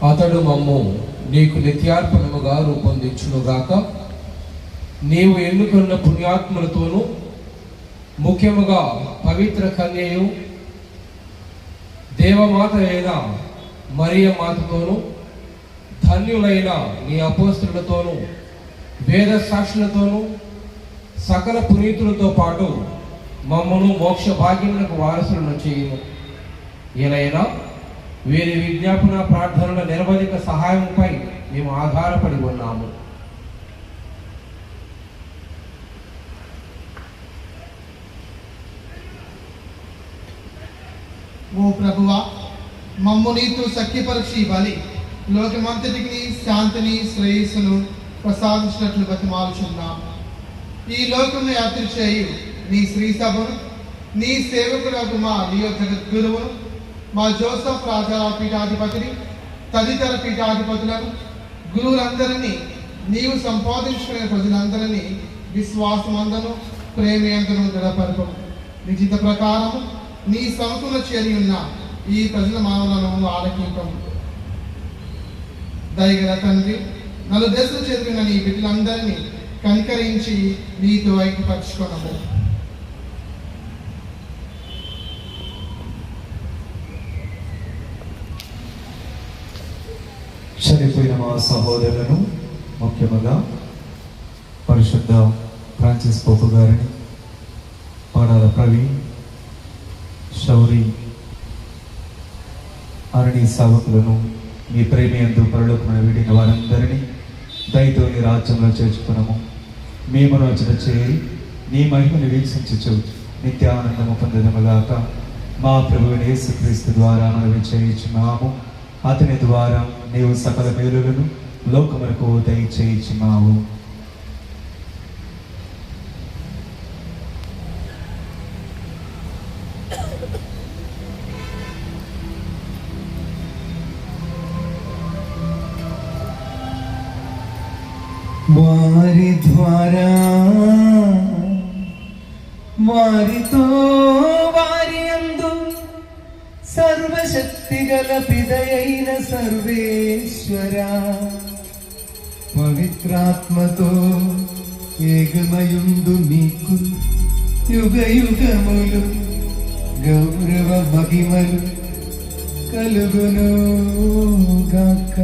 అతడు మమ్ము నీకు నిత్యార్పణముగా రూపొందించునుగాక. నీవు ఎన్నుకున్న పుణ్యాత్ములతోనూ ముఖ్యముగా పవిత్ర కన్యయు దేవమాత అయిన మరియ మాతతోనూ ధన్యులైన నీ అపోస్తులతోనూ వేద సాక్షులతోనూ సకల పునీతులతో పాటు మమ్మను మోక్ష భాగ్యములకు వారసులను చేయుము. ఏలైనా వీరి విజ్ఞాపన ప్రార్థనల నిరవధిక సహాయంపై మేము ఆధారపడి ఉన్నాము. ఓ ప్రభువా, మమ్ము నీతో సఖ్యపరిచి ఇవ్వాలి లోకమంతటికి శాంతిని శ్రేయస్సును ప్రసాదించినట్లు బతిమాలుచున్నాము. ఈ లోకమును యాత్ర చేయు నీ శ్రీ సభను, నీ సేవకులకు మా లియో జగద్గురువును, మా జోసఫ్ రాజా పీఠాధిపతిని, తదితర పీఠాధిపతులను, గురువులందరినీ, నీవు సంపాదించుకునే ప్రజలందరినీ విశ్వాసమందను ప్రేమయంతను దృఢపరపము. నిశ్చిత ప్రకారము నీ సమకుల చేరి ఉన్న ఈ ప్రజల మానవులను ఆలకింపము. దయగల తండ్రి, నలుదేశం చేరిన నీ బిడ్డలందరినీ కనికరించి నీతో ఐక్యపరచుకున్నాము. చనిపోయిన మా సహోదరులను, ముఖ్యముగా పరిశుద్ధ ఫ్రాన్సిస్ పోపు గారిని, పాడాల ప్రవీణ్, శౌరి, అరణి సేవకులను, మీ ప్రేమయందు పరలోకమున విడిన వారందరినీ దయతో నీ రాజ్యంలో చేర్చుకున్నాము. మేము రచన చేరి నీ మహిమను వీక్షించు నిత్యానందము పొందదముగాక. మా ప్రభువైన యేసుక్రీస్తు ద్వారా మనవి చేయించున్నాము. అతని ద్వారా నీవు సకల మేలులను లోకమునకు దయచేయించున్నావు. వారి ద్వారా, వారితో, వారి అందు సర్వశక్తి గల పిదయైన సర్వేశ్వర పవిత్రాత్మతో ఏకమయుండు నీకు యుగ యుగములు గౌరవ మహిమలు కలుగును గాక.